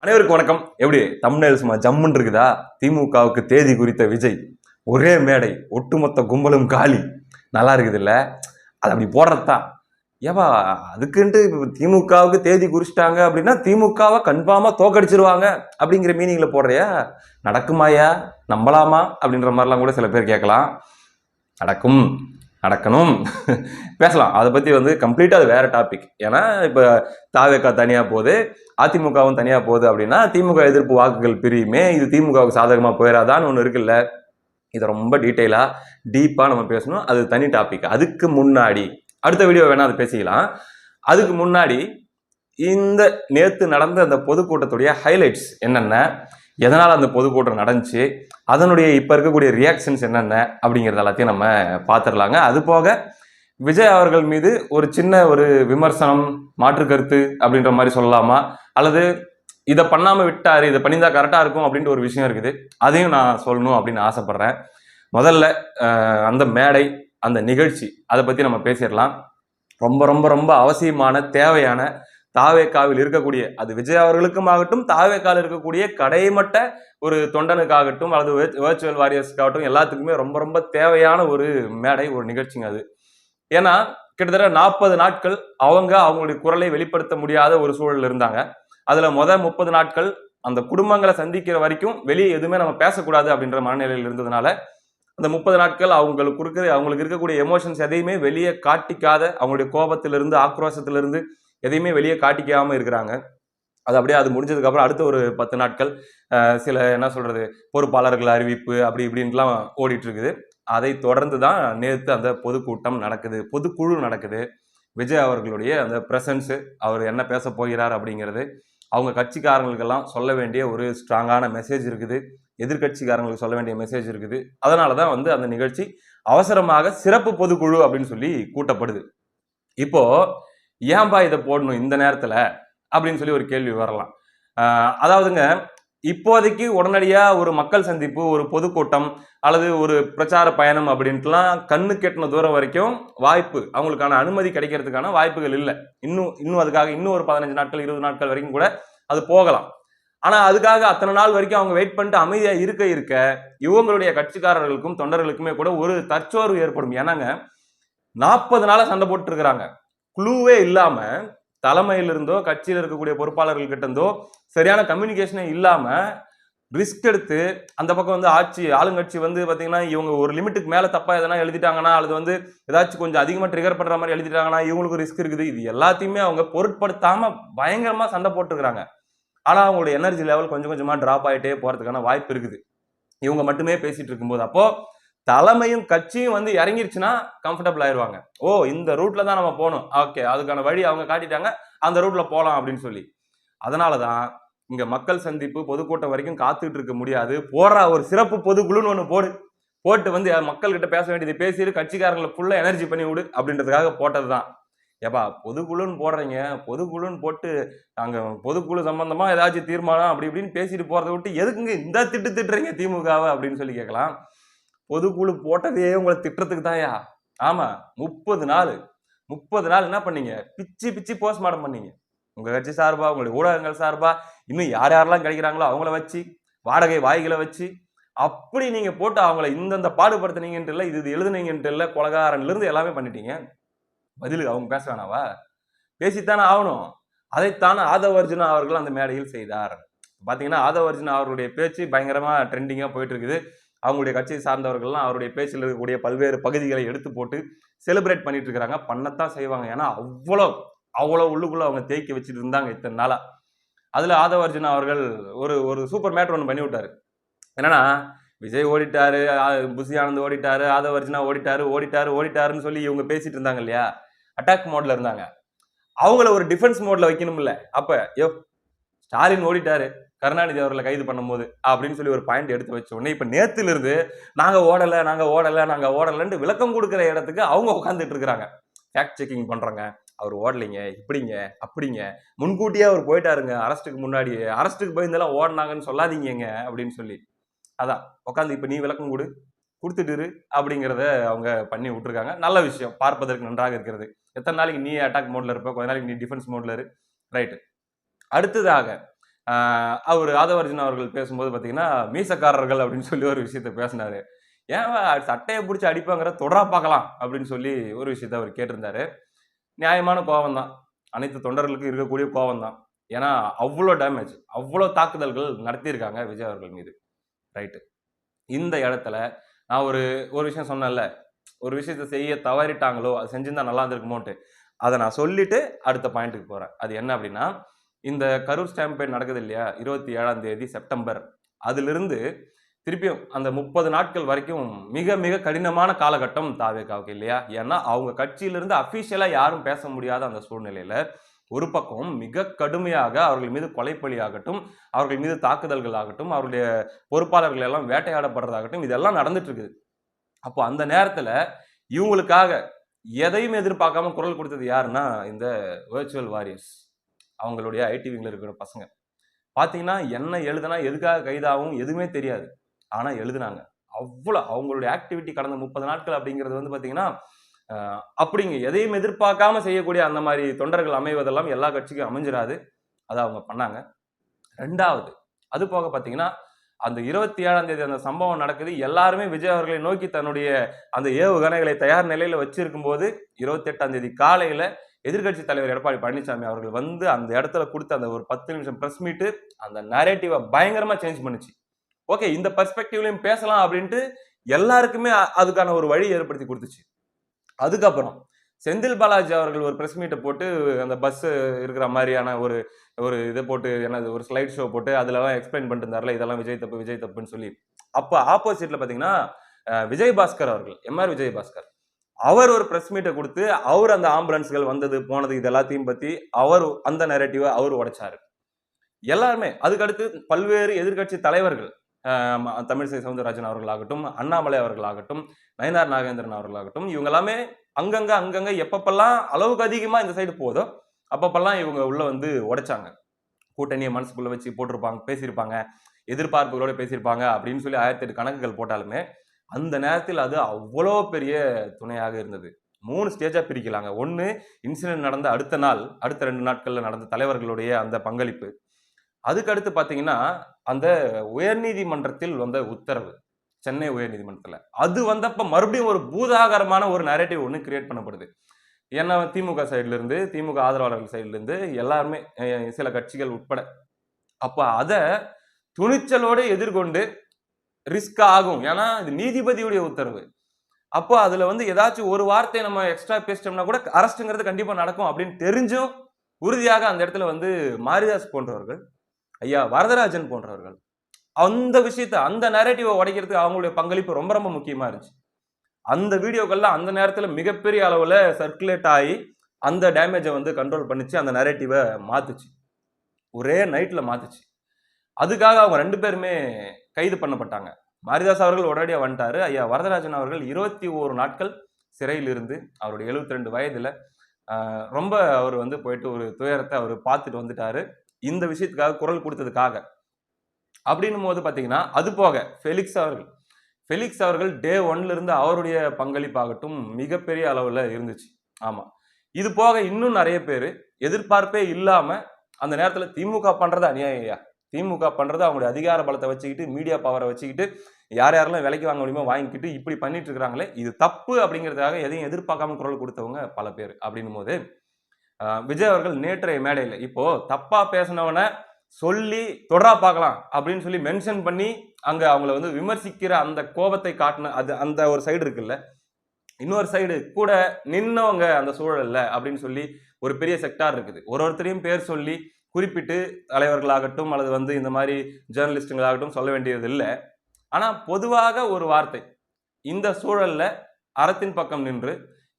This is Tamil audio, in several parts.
அனைவருக்கும் வணக்கம். எப்படி தம்ப்நெயில் சும்மா ஜம்முன்னு இருக்குதா? திமுகவுக்கு தேதி குறித்த விஜய் ஒரே மேடை, ஒட்டுமொத்த கும்பலும் காலி. நல்லா இருக்குது இல்ல? அது அப்படி போடுறதுதான். ஏவா அதுக்குன்ட்டு திமுகவுக்கு தேதி குறிச்சிட்டாங்க அப்படின்னா திமுகவை கன்ஃபார்மா தோக்கடிச்சிருவாங்க அப்படிங்கிற மீனிங்ல போடுறியா? நடக்குமாயா? நம்பலாமா? அப்படின்ற மாதிரிலாம் கூட சில பேர் கேட்கலாம். நடக்கும், நடக்கணும், பேசலாம். அதை பற்றி கம்ப்ளீட்டாக அது வேற டாபிக். ஏன்னா இப்போ தாவேக்கா தனியாக போகுது, அதிமுகவும் தனியாக போகுது அப்படின்னா திமுக எதிர்ப்பு வாக்குகள் பிரியுமே, இது திமுகவுக்கு சாதகமாக போயிடாதான்னு ஒன்று இருக்குல்ல. இதை ரொம்ப டீட்டெயிலாக டீப்பாக நம்ம பேசணும். அது தனி டாபிக். அதுக்கு முன்னாடி அடுத்த வீடியோ வேணா அது பேசிக்கலாம். அதுக்கு முன்னாடி இந்த நேற்று நடந்த அந்த பொதுக்கூட்டத்துடைய ஹைலைட்ஸ் என்னென்ன, எதனால் அந்த பொதுக்கூட்டம் நடந்துச்சு, அதனுடைய இப்போ இருக்கக்கூடிய ரியாக்ஷன்ஸ் என்னென்ன அப்படிங்கிறது எல்லாத்தையும் நம்ம பார்த்துடலாங்க. அது போக விஜய் அவர்கள் மீது ஒரு சின்ன ஒரு விமர்சனம், மாற்று கருத்து அப்படின்ற மாதிரி சொல்லலாமா, அல்லது இதை பண்ணாமல் விட்டாரு, இதை பண்ணியிருந்தா கரெக்டாக இருக்கும் அப்படின்ட்டு ஒரு விஷயம் இருக்குது. அதையும் நான் சொல்லணும் அப்படின்னு ஆசைப்படுறேன். முதல்ல அந்த மேடை, அந்த நிகழ்ச்சி, அதை பற்றி நம்ம பேசிடலாம். ரொம்ப ரொம்ப ரொம்ப அவசியமான தேவையான தாவேக்காவில் இருக்கக்கூடிய, அது விஜய் அவர்களுக்கும் ஆகட்டும், தாவேக்காவில் இருக்கக்கூடிய கடைமட்ட ஒரு தொண்டனுக்காகட்டும், அல்லது வேர்ச்சுவல் வாரியர்ஸ்க்காகட்டும், எல்லாத்துக்குமே ரொம்ப ரொம்ப தேவையான ஒரு மேடை, ஒரு நிகழ்ச்சிங்க அது. ஏன்னா கிட்டத்தட்ட 40 நாட்கள் அவங்களுடைய குரலை வெளிப்படுத்த முடியாத ஒரு சூழல் இருந்தாங்க. அதுல 30 நாட்கள் அந்த குடும்பங்களை சந்திக்கிற வரைக்கும் வெளியே எதுவுமே நம்ம பேசக்கூடாது அப்படின்ற மனநிலையில் இருந்ததுனால அந்த 30 நாட்கள் அவங்களுக்கு இருக்கக்கூடிய எமோஷன்ஸ் எதையுமே வெளியே காட்டிக்காத, அவங்களுடைய கோபத்திலிருந்து ஆக்ரோஷத்திலிருந்து எதையுமே வெளியே காட்டிக்காம இருக்கிறாங்க. அது அப்படியே அது முடிஞ்சதுக்கு அப்புறம் அடுத்த ஒரு 10 நாட்கள் சில என்ன சொல்றது பொறுப்பாளர்கள் அறிவிப்பு அப்படி இப்படின்லாம் ஓடிட்டு இருக்குது. அதை தொடர்ந்து தான் நேற்று அந்த பொதுக்கூட்டம் நடக்குது, பொதுக்குழு நடக்குது. விஜய் அவர்களுடைய அந்த பிரசன்ஸ், அவர் என்ன பேச போகிறார் அப்படிங்கிறது, அவங்க கட்சிக்காரங்களுக்கெல்லாம் சொல்ல வேண்டிய ஒரு ஸ்ட்ராங்கான மெசேஜ் இருக்குது, எதிர்கட்சிக்காரங்களுக்கு சொல்ல வேண்டிய மெசேஜ் இருக்குது. அதனால தான் அந்த நிகழ்ச்சி அவசரமாக சிறப்பு பொதுக்குழு அப்படின்னு சொல்லி கூட்டப்படுது. இப்போ ஏன்பா இதை போடணும் இந்த நேரத்துல அப்படின்னு சொல்லி ஒரு கேள்வி வரலாம். அதாவதுங்க, இப்போதைக்கு உடனடியா ஒரு மக்கள் சந்திப்பு, ஒரு பொதுக்கூட்டம் அல்லது ஒரு பிரச்சார பயணம் அப்படின்ட்டுலாம் கண்ணு கெட்டின தூரம் வரைக்கும் வாய்ப்பு, அவங்களுக்கான அனுமதி கிடைக்கிறதுக்கான வாய்ப்புகள் இல்லை. இன்னும் அதுக்காக இன்னும் ஒரு 15 நாட்கள் 20 நாட்கள் வரைக்கும் கூட அது போகலாம். ஆனா அதுக்காக அத்தனை நாள் வரைக்கும் அவங்க வெயிட் பண்ணிட்டு அமைதியா இருக்க இவங்களுடைய கட்சிக்காரர்களுக்கும் தொண்டர்களுக்குமே கூட ஒரு தற்சோர்வு ஏற்படும். ஏன்னாங்க 40 நாளா சண்டை போட்டு இருக்கிறாங்க. குழுவே இல்லாம தலைமையில இருந்தோ கட்சியில் இருக்கக்கூடிய பொறுப்பாளர்கள் கிட்ட இருந்தோ சரியான கம்யூனிகேஷனே இல்லாம ரிஸ்க் எடுத்து அந்த பக்கம் ஆளுங்கட்சி பாத்தீங்கன்னா இவங்க ஒரு லிமிட்டுக்கு மேல தப்பா எதனா எழுதிட்டாங்கன்னா, அல்லது ஏதாச்சும் கொஞ்சம் அதிகமா ட்ரிகர் பண்ற மாதிரி எழுதிட்டாங்கன்னா இவங்களுக்கு ரிஸ்க் இருக்குது. இது எல்லாத்தையுமே அவங்க பொருட்படுத்தாம பயங்கரமா சண்டை போட்டுருக்காங்க. ஆனா அவங்களுடைய எனர்ஜி லெவல் கொஞ்சம் கொஞ்சமா டிராப் ஆயிட்டே போறதுக்கான வாய்ப்பு இருக்குது இவங்க மட்டுமே பேசிட்டு இருக்கும்போது. அப்போ தலைமையும் கட்சியும் இறங்கிருச்சுன்னா கம்ஃபர்டபுள் ஆயிருவாங்க. ஓ, இந்த ரூட்ல தான் நம்ம போகணும், ஓகே, அதுக்கான வழி அவங்க காட்டிட்டாங்க, அந்த ரூட்ல போலாம் அப்படின்னு சொல்லி. அதனாலதான் இங்க மக்கள் சந்திப்பு பொதுக்கூட்டம் வரைக்கும் காத்துட்டு இருக்க முடியாது, போடுற ஒரு சிறப்பு பொதுக்குழுன்னு ஒண்ணு போட்டு மக்கள் கிட்ட பேச வேண்டியது பேசிட்டு கட்சிக்காரங்களை ஃபுல்லா எனர்ஜி பண்ணி விடு அப்படின்றதுக்காக போட்டதுதான். ஏப்பா பொதுக்குழுன்னு போடுறீங்க, பொதுக்குழுன்னு போட்டு அங்க பொதுக்குழு சம்பந்தமா ஏதாச்சும் தீர்மானம் அப்படி இப்படின்னு பேசிட்டு போறதை விட்டு எதுக்குங்க இந்த திட்டுறீங்க திமுகவை அப்படின்னு சொல்லி கேட்கலாம். பொதுக்குழு போட்டதையே உங்களை திட்டுறதுக்கு தான்யா. ஆமா, 30 நாள் என்ன பண்ணீங்க? பிச்சு போஸ்ட்மார்டம் பண்ணீங்க. உங்க கட்சி சார்பா, உங்களுடைய ஊடகங்கள் சார்பா, இன்னும் யாரெல்லாம் கிடைக்கிறாங்களோ அவங்கள வச்சு, வாடகை வாய்களை வச்சு, அப்படி நீங்க போட்டு அவங்கள இந்தந்த பாடுபடுத்தினீங்கன்ட்டு இல்ல, இது எழுதுனீங்கன்ட்டு இல்ல, கொலகாரன்ல இருந்து எல்லாமே பண்ணிட்டீங்க. பதில் அவங்க பேச வேணாவா? பேசித்தானே ஆகணும். அதைத்தானே ஆதவ அர்ஜுனா அவர்கள் அந்த மேடையில் செய்தார். பாத்தீங்கன்னா ஆதவ அர்ஜுனா அவருடைய பேச்சு பயங்கரமா ட்ரெண்டிங்கா போயிட்டு இருக்குது. அவங்களுடைய கட்சியை சார்ந்தவர்கள்லாம் அவருடைய பேச்சில் இருக்கக்கூடிய பல்வேறு பகுதிகளை எடுத்து போட்டு செலிப்ரேட் பண்ணிட்டு இருக்கிறாங்க. பண்ணத்தான் செய்வாங்க. ஏன்னா அவ்வளோ உள்ளுக்குள்ள அவங்க தேக்கி வச்சுட்டு இருந்தாங்க இத்தனை நாளா. அதுல ஆதவ அர்ஜுனா அவர்கள் ஒரு சூப்பர் மேட்டர் ஒன்று பண்ணி விட்டாரு. என்னன்னா, விஜய் ஓடிட்டாரு, புசி ஆனந்த் ஓடிட்டாரு, ஆதவ அர்ஜுனா ஓடிட்டாருன்னு சொல்லி இவங்க பேசிட்டு இருந்தாங்க இல்லையா, அட்டாக் மோட்ல இருந்தாங்க. அவங்கள ஒரு டிஃபென்ஸ் மோட்ல வைக்கணும்ல. அப்ப ஸ்டாலின் ஓடிட்டாரு கருணாநிதி அவர்களை கைது பண்ணும்போது அப்படின்னு சொல்லி ஒரு பாயிண்ட் எடுத்து வச்ச உடனே இப்ப நேத்துல இருந்து நாங்க ஓடலன்னு விளக்கம் கொடுக்கிற இடத்துக்கு அவங்க உட்காந்துட்டு இருக்கிறாங்க. ஃபேக்ட் செக்கிங் பண்றாங்க. அவர் ஓடலைங்க, இப்படிங்க அப்படிங்க, முன்கூட்டியே அவர் போயிட்டாருங்க அரெஸ்ட்டுக்கு முன்னாடி, அரெஸ்ட்டுக்கு பயந்தெல்லாம் ஓடினாங்கன்னு சொல்லாதீங்க அப்படின்னு சொல்லி அதான் உட்காந்து இப்ப நீ விளக்கம் கொடுத்துட்டு அப்படிங்கிறத அவங்க பண்ணி விட்டுருக்காங்க. நல்ல விஷயம், பார்ப்பதற்கு நன்றாக இருக்கிறது. எத்தனை நாளைக்கு நீ அட்டாக் மோட்ல இருப்ப, கொஞ்ச நாளைக்கு நீ டிஃபென்ஸ் மோட்ல இரு. ரைட்டு. அடுத்ததாக அவர் ஆதவர்ஜுன் அவர்கள் பேசும்போது பார்த்தீங்கன்னா மீசக்காரர்கள் அப்படின்னு சொல்லி ஒரு விஷயத்த பேசினாரு. ஏன் சட்டையை பிடிச்சி அடிப்பாங்கிற தொடரா பார்க்கலாம் அப்படின்னு சொல்லி ஒரு விஷயத்த அவர் கேட்டிருந்தாரு. நியாயமான கோபம் தான். அனைத்து தொண்டர்களுக்கும் இருக்கக்கூடிய கோபம் தான். ஏன்னா அவ்வளோ டேமேஜ், அவ்வளோ தாக்குதல்கள் நடத்தியிருக்காங்க விஜய் அவர்கள் மீது. ரைட்டு. இந்த இடத்துல நான் ஒரு ஒரு விஷயம் சொன்னேன்ல, ஒரு விஷயத்த செய்ய தவறிட்டாங்களோ, அது செஞ்சிருந்தா நல்லா இருந்திருக்குமோன்ட்டு. அத நான் சொல்லிட்டு அடுத்த பாயிண்ட்டுக்கு போறேன். அது என்ன அப்படின்னா, இந்த கரூர் ஸ்டாம்பேட் நடக்குது இல்லையா? 27ஆம் தேதி செப்டம்பர். அதிலிருந்து திருப்பியும் அந்த 30 நாட்கள் வரைக்கும் மிக மிக கடினமான காலகட்டம் தாவேகாவுக்கு இல்லையா? ஏன்னா, அவங்க கட்சியிலிருந்து அஃபிஷியலா யாரும் பேச முடியாத அந்த சூழ்நிலையில, ஒரு பக்கம் மிக கடுமையாக அவர்கள் மீது கொலைப்பழி ஆகட்டும், அவர்கள் மீது தாக்குதல்கள் ஆகட்டும், அவருடைய பொறுப்பாளர்கள் எல்லாம் வேட்டையாடப்படுறதாகட்டும், இதெல்லாம் நடந்துட்டு இருக்குது. அப்போ அந்த நேரத்துல இவங்களுக்காக எதையும் எதிர்பார்க்காம குரல் கொடுத்தது யாருன்னா, இந்த வெர்ச்சுவல் வாரியர்ஸ். அவங்களுடைய ஐடி விங்ல இருக்கிற பசங்க. பார்த்தீங்கன்னா, என்ன எழுதுனா, எதுக்காக கைதாகும் எதுவுமே தெரியாது. ஆனா எழுதுனாங்க. அவ்வளோ அவங்களுடைய ஆக்டிவிட்டி கடந்த 30 நாட்கள் அப்படிங்கிறது வந்து பார்த்தீங்கன்னா, அ அப்படிங்க எதையும் எதிர்பார்க்காம செய்யக்கூடிய அந்த மாரி தொண்டர்கள் அமைவதெல்லாம் எல்லா கட்சிக்கும் அமைஞ்சிராது. அத அவங்க பண்ணாங்க. 2வது அது போக பார்த்தீங்கன்னா, அந்த 27ஆம் தேதி அந்த சம்பவம் நடக்குது. எல்லாருமே விஜய் அவர்களை நோக்கி தன்னுடைய அந்த ஏவுகணைகளை தயார் நிலையில வச்சிருக்கும்போது, 28ஆம் தேதி காலையில எதிர்க்கட்சி தலைவர் எடப்பாடி பழனிசாமி அவர்கள் வந்து அந்த இடத்துல குடுத்த அந்த ஒரு 10 நிமிஷம் பிரஸ் மீட் அந்த நரேட்டிவ பயங்கரமா சேஞ்ச் பண்ணுச்சு. ஓகே, இந்த பெர்ஸ்பெக்டிவ்லயும் பேசலாம் அப்படின்ட்டு எல்லாருக்குமே அதுக்கான ஒரு வழி ஏற்படுத்தி குடுத்துச்சு. அதுக்கப்புறம் செந்தில் பாலாஜி அவர்கள் ஒரு பிரஸ் மீட்ட போட்டு அந்த பஸ் இருக்கிற மாதிரியான ஒரு ஒரு இதை போட்டு என்னது ஒரு ஸ்லைட் ஷோ போட்டு அதுலலாம் எக்ஸ்பிளைன் பண்ணிட்டு இருந்தார்ல, இதெல்லாம் விஜய் தப்பு விஜய் தப்புன்னு சொல்லி. அப்ப ஆப்போசிட்ல பாத்தீங்கன்னா விஜய் பாஸ்கர் அவர்கள், எம்ஆர் விஜய் பாஸ்கர் அவர் ஒரு பிரஸ் மீட்டை கொடுத்து அவர் அந்த ஆம்புலன்ஸ்கள் வந்தது போனது இது எல்லாத்தையும் பத்தி அவர் அந்த நெரேட்டிவ அவர் உடைச்சாரு. எல்லாருமே அதுக்கடுத்து பல்வேறு எதிர்க்கட்சி தலைவர்கள் தமிழிசை சவுந்தரராஜன் அவர்களாகட்டும், அண்ணாமலை அவர்களாகட்டும், நயினார் நாகேந்திரன் அவர்களாகட்டும், இவங்க எல்லாமே அங்கங்க எப்பப்பெல்லாம் அளவுக்கு அதிகமா இந்த சைடு போதோ அப்பப்பெல்லாம் இவங்க உள்ள வந்து உடைச்சாங்க. கூட்டணியை மனசுக்குள்ள வச்சு போட்டிருப்பாங்க, பேசியிருப்பாங்க, எதிர்பார்ப்புகளோட பேசியிருப்பாங்க அப்படின்னு சொல்லி 1008 கணக்குகள் போட்டாலுமே அந்த நேரத்தில் அது அவ்வளோ பெரிய துணையாக இருந்தது. 3 ஸ்டேஜா பிரிக்கலாங்க. 1 இன்சிடென்ட் நடந்த அடுத்த நாள், அடுத்த 2 நாட்கள்ல நடந்த தலைவர்களுடைய அந்த பங்களிப்பு. அதுக்கு அடுத்து பார்த்தீங்கன்னா, அந்த உயர்நீதிமன்றத்தில் வந்த உத்தரவு. சென்னை உயர்நீதிமன்றத்துல. அது வந்தப்ப மறுபடியும் ஒரு பூதாகரமான ஒரு நரேட்டிவ் ஒண்ணு கிரியேட் பண்ணப்படுது. ஏன்னா திமுக சைடுல இருந்து, திமுக ஆதரவாளர்கள் சைடுல இருந்து எல்லாருமே சில கட்சிகள் உட்பட. அப்ப அத துணிச்சலோடு எதிர்கொண்டு ரிஸ்க் ஆகும். ஏன்னா இது நீதிபதியுடைய உத்தரவு. அப்போ அதுல வந்து ஏதாச்சும் ஒரு வார்த்தை நம்ம எக்ஸ்ட்ரா பேசிட்டோம்னா கூட அரெஸ்ட்ங்கிறது கண்டிப்பா நடக்கும் அப்படின்னு தெரிஞ்சும் உறுதியாக அந்த இடத்துல வந்து மாரிதாஸ் போன்றவர்கள், ஐயா வரதராஜன் போன்றவர்கள் அந்த விஷயத்த அந்த நரேட்டிவ உடைக்கிறதுக்கு அவங்களுடைய பங்களிப்பு ரொம்ப ரொம்ப முக்கியமா இருந்துச்சு. அந்த வீடியோக்கள்லாம் அந்த நேரத்துல மிகப்பெரிய அளவுல சர்க்குலேட் ஆகி அந்த டேமேஜ வந்து கண்ட்ரோல் பண்ணிச்சு. அந்த நரேட்டிவ மாத்துச்சு. ஒரே நைட்ல மாத்துச்சு. அதுக்காக அவங்க 2 பேருமே கைது பண்ணப்பட்டாங்க. மாரிதாஸ் அவர்கள் உடனடியா வந்துட்டாரு. ஐயா வரதராஜன் அவர்கள் 21 நாட்கள் சிறையில் இருந்து அவருடைய 72 வயதுல ரொம்ப அவர் வந்து போயிட்டு ஒரு துயரத்தை அவர் பார்த்துட்டு வந்துட்டாரு. இந்த விஷயத்துக்காக குரல் கொடுத்ததுக்காக. அப்படின்னும் போது பாத்தீங்கன்னா, அது போக ஃபெலிக்ஸ் அவர்கள் டே 1ல இருந்து அவருடைய பங்களிப்பாகட்டும் மிகப்பெரிய அளவுல இருந்துச்சு. ஆமா. இது போக இன்னும் நிறைய பேரு எதிர்பார்ப்பே இல்லாம அந்த நேரத்துல திமுக பண்றது அநியாயம்யா. திமுக பண்றது அவங்களுடைய அதிகார பலத்தை வச்சுக்கிட்டு, மீடியா பவரை வச்சுக்கிட்டு, யார் யாரெல்லாம் விலைக்கு வாங்க முடியுமோ வாங்கிக்கிட்டு இப்படி பண்ணிட்டு இருக்காங்களே, இது தப்பு அப்படிங்கிறதுக்காக எதையும் எதிர்பார்க்காம குரல் கொடுத்தவங்க பல பேர். அப்படின்னும் போது விஜய் அவர்கள் நேற்றைய மேடையில இப்போ தப்பா பேசினவன சொல்லி தொடரா பார்க்கலாம் அப்படின்னு சொல்லி மென்ஷன் பண்ணி அங்க அவங்கள வந்து விமர்சிக்கிற அந்த கோபத்தை காட்டின அது அந்த ஒரு சைடு இருக்குல்ல, இன்னொரு சைடு கூட நின்னவங்க அந்த சூழல்ல அப்படின்னு சொல்லி ஒரு பெரிய செக்டார் இருக்குது. ஒருத்தரையும் பேர் சொல்லி குறிப்பிட்டு தலைவர்களாகட்டும் அல்லது வந்து இந்த மாதிரி ஜேர்னலிஸ்டுங்களாகட்டும் சொல்ல வேண்டியது இல்லை. ஆனா பொதுவாக ஒரு வார்த்தை, இந்த சூழல்ல அறத்தின் பக்கம் நின்று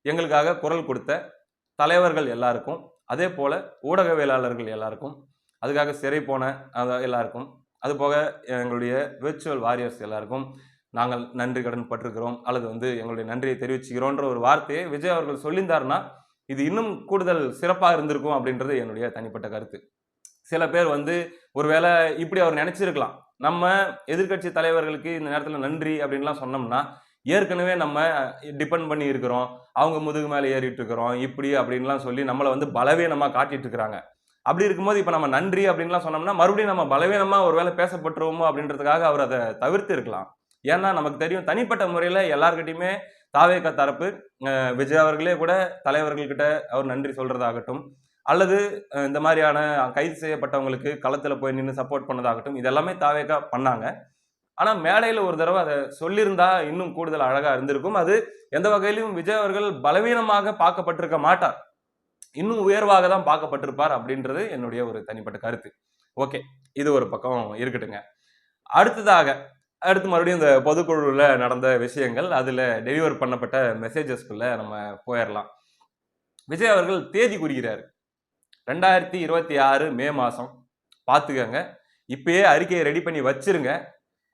எங்களுக்காக குரல் கொடுத்த தலைவர்கள் எல்லாருக்கும், அதே போல ஊடகவியலாளர்கள் எல்லாருக்கும், அதுக்காக சிறை போன எல்லாருக்கும், அது போக எங்களுடைய விர்ச்சுவல் வாரியர்ஸ் எல்லாருக்கும் நாங்கள் நன்றி கடன் பட்டிருக்கிறோம் அல்லது வந்து எங்களுடைய நன்றியை தெரிவிச்சுக்கிறோன்ற ஒரு வார்த்தையை விஜய் அவர்கள் சொல்லியிருந்தாருன்னா இது இன்னும் கூடுதல் சிறப்பாக இருந்திருக்கும் அப்படின்றது என்னுடைய தனிப்பட்ட கருத்து. சில பேர் வந்து ஒருவேளை இப்படி அவர் நினைச்சிருக்கலாம், நம்ம எதிர்க்கட்சி தலைவர்களுக்கு இந்த நேரத்துல நன்றி அப்படின்லாம் சொன்னோம்னா ஏற்கனவே நம்ம டிபெண்ட் பண்ணி இருக்கிறோம், அவங்க முதுகு மேல ஏறிட்டு இருக்கிறோம் இப்படி அப்படின்லாம் சொல்லி நம்மளை வந்து பலவீனமா காட்டிட்டு இருக்கிறாங்க அப்படி இருக்கும்போது இப்ப நம்ம நன்றி அப்படின்லாம் சொன்னோம்னா மறுபடியும் நம்ம பலவீனமா ஒருவேளை பேசப்பட்டுருவோமோ அப்படின்றதுக்காக அவர் அதை தவிர்த்து இருக்கலாம். ஏன்னா நமக்கு தெரியும் தனிப்பட்ட முறையில எல்லார்கிட்டயுமே தாவேக தரப்பு விஜய் அவர்களே கூட தலைவர்கள்கிட்ட அவர் நன்றி சொல்றதாகட்டும், அல்லது இந்த மாதிரியான கைது செய்யப்பட்டவங்களுக்கு களத்துல போய் நின்று சப்போர்ட் பண்ணதாகட்டும், இது எல்லாமே தாவேகா பண்ணாங்க. ஆனா மேடையில ஒரு தடவை அதை சொல்லியிருந்தா இன்னும் கூடுதல் அழகா இருந்திருக்கும். அது எந்த வகையிலும் விஜய் அவர்கள் பலவீனமாக பார்க்கப்பட்டிருக்க மாட்டார். இன்னும் உயர்வாக தான் பார்க்கப்பட்டிருப்பார் அப்படின்றது என்னுடைய ஒரு தனிப்பட்ட கருத்து. ஓகே, இது ஒரு பக்கம் இருக்கட்டுங்க. அடுத்ததாக அடுத்து மறுபடியும் இந்த பொதுக்குழுல நடந்த விஷயங்கள், அதுல டெலிவர் பண்ணப்பட்ட மெசேஜஸ்க்குள்ள நம்ம போயிரலாம். விஜய் அவர்கள் தேதி குறிக்கிறாரு. 2026 மே மாசம். பார்த்துக்கங்க. இப்பயே அறிக்கையை ரெடி பண்ணி வச்சிருங்க.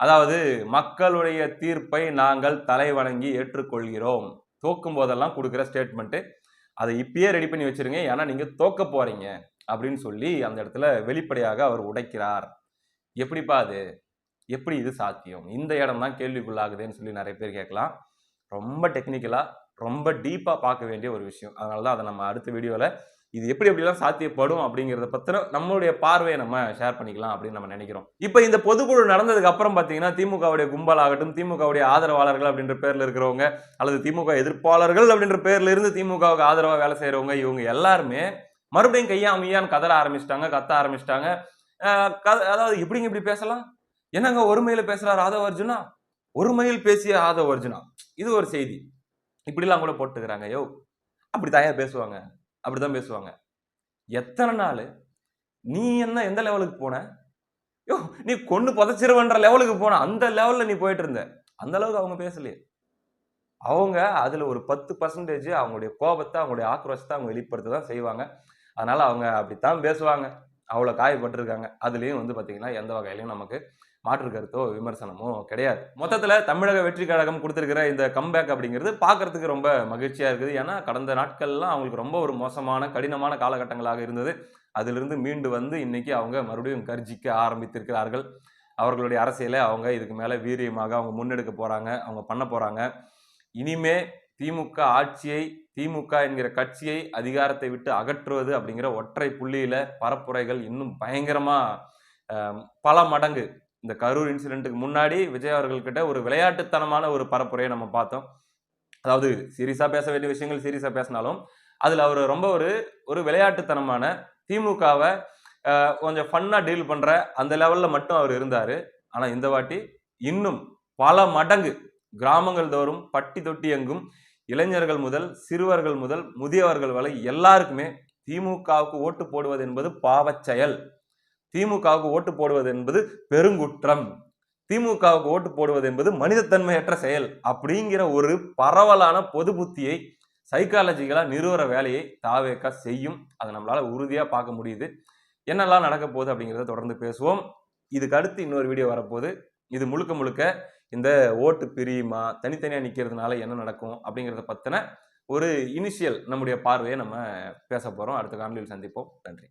அதாவது மக்களுடைய தீர்ப்பை நாங்கள் தலைவணங்கி ஏற்றுக்கொள்கிறோம். தோக்கும் போதெல்லாம் கொடுக்கிற ஸ்டேட்மெண்ட். அதை இப்பயே ரெடி பண்ணி வச்சிருங்க. ஏன்னா நீங்க தோக்க போறீங்க அப்படின்னு சொல்லி அந்த இடத்துல வெளிப்படையாக அவர் உடைக்கிறார். எப்படிப்பா அது? எப்படி இது சாத்தியம்? இந்த இடம் தான் கேள்விக்குள்ளாகுதுன்னு சொல்லி நிறைய பேர் கேட்கலாம். ரொம்ப டெக்னிக்கலா, ரொம்ப டீப்பா பார்க்க வேண்டிய ஒரு விஷயம். அதனால தான் அதை நம்ம அடுத்த வீடியோல இது எப்படி எப்படிலாம் சாத்தியப்படும் அப்படிங்கிறத பத்தின நம்மளுடைய பார்வையை நம்ம ஷேர் பண்ணிக்கலாம் அப்படின்னு நம்ம நினைக்கிறோம். இப்ப இந்த பொதுக்குழு நடந்ததுக்கு அப்புறம் பாத்தீங்கன்னா திமுகவுடைய கும்பல் ஆகட்டும், திமுகவுடைய ஆதரவாளர்கள் அப்படின்ற பேர்ல இருக்கிறவங்க, அல்லது திமுக எதிர்ப்பாளர்கள் அப்படின்ற பேர்ல இருந்து திமுகவுக்கு ஆதரவா வேலை செய்யறவங்க, இவங்க எல்லாருமே மறுபடியும் கையா மையான்னு கதற ஆரம்பிச்சிட்டாங்க, கத்த ஆரம்பிச்சிட்டாங்க. அதாவது எப்படிங்க இப்படி பேசலாம்? என்னங்க ஒருமையில பேசுறாரு ஆதவ அர்ஜுனா? ஒருமையில் பேசிய ஆதவ அர்ஜுனா? இது ஒரு செய்தி. இப்படிலாம் கூட போட்டுக்கிறாங்க. யோ, அப்படித்தாயா பேசுவாங்க, அப்படித்தான் பேசுவாங்க. எத்தனை நாள் நீ என்ன எந்த லெவலுக்கு போன? யோ, நீ கொண்டு புதைச்சிருவன்ற லெவலுக்கு போன. அந்த லெவல்ல நீ போயிட்டு இருந்த. அந்த அளவுக்கு அவங்க பேசலையே. அவங்க அதுல ஒரு 10% அவங்களுடைய கோபத்தை, அவங்களுடைய ஆக்ரோஷத்தை அவங்க வெளிப்படுத்த தான் செய்வாங்க. அதனால அவங்க அப்படித்தான் பேசுவாங்க. அவ்வளவு காயப்பட்டிருக்காங்க. அதுலயும் வந்து பாத்தீங்கன்னா எந்த வகையிலையும் நமக்கு மாற்று கருத்தோ விமர்சனமோ கிடையாது. மொத்தத்துல தமிழக வெற்றி கழகம் கொடுத்திருக்கிற இந்த கம்பேக் அப்படிங்கிறது பார்க்கறதுக்கு ரொம்ப மகிழ்ச்சியா இருக்குது. ஏன்னா கடந்த நாட்கள்லாம் அவங்களுக்கு ரொம்ப ஒரு மோசமான கடினமான காலகட்டங்களாக இருந்தது. அதிலிருந்து மீண்டு வந்து இன்னைக்கு அவங்க மறுபடியும் கர்ஜிக்க ஆரம்பித்திருக்கிறார்கள். அவர்களுடைய அரசியலை அவங்க இதுக்கு மேல வீரியமாக அவங்க முன்னெடுக்க போறாங்க, அவங்க பண்ண போறாங்க. இனிமே திமுக ஆட்சியை, திமுக என்கிற கட்சியை அதிகாரத்தை விட்டு அகற்றுவது அப்படிங்கிற ஒற்றை புள்ளியில பரப்புரைகள் இன்னும் பயங்கரமா பல மடங்கு. இந்த கரூர் இன்சிடென்ட்டுக்கு முன்னாடி விஜய் அவர்கள்கிட்ட ஒரு விளையாட்டுத்தனமான ஒரு பரப்புரையை நம்ம பார்த்தோம். அதாவது சீரியஸா பேச வேண்டிய விஷயங்கள் சீரியஸா பேசினாலும் அதுல அவர் ரொம்ப ஒரு விளையாட்டுத்தனமான திமுகவை கொஞ்சம் ஃபன்னா டீல் பண்ற அந்த லெவல்ல மட்டும் அவர் இருந்தாரு. ஆனா இந்த வாட்டி இன்னும் பல மடங்கு கிராமங்கள் தோறும் பட்டி தொட்டி எங்கும் இளைஞர்கள் முதல் சிறுவர்கள் முதல் முதியவர்கள் வரை எல்லாருக்குமே திமுகவுக்கு ஓட்டு போடுவது என்பது பாவச் செயல். திமுகவுக்கு ஓட்டு போடுவது என்பது பெருங்குற்றம். திமுகவுக்கு ஓட்டு போடுவது என்பது மனிதத்தன்மையற்ற செயல் அப்படிங்கிற ஒரு பரவலான பொது புத்தியை சைக்காலஜிக்கலா நிறுவற வேலையை தாவேக செய்யும். அதை நம்மளால உறுதியா பார்க்க முடியுது. என்னெல்லாம் நடக்க போகுது அப்படிங்கிறத தொடர்ந்து பேசுவோம். இதுக்கு அடுத்து இன்னொரு வீடியோ வரப்போகுது. இது முழுக்க முழுக்க இந்த ஓட்டு பிரியுமா, தனித்தனியா நிக்கிறதுனால என்ன நடக்கும் அப்படிங்கிறத பத்தின ஒரு இனிஷியல் நம்முடைய பார்வையை நம்ம பேச போறோம். அடுத்த காணொளியில் சந்திப்போம். நன்றி.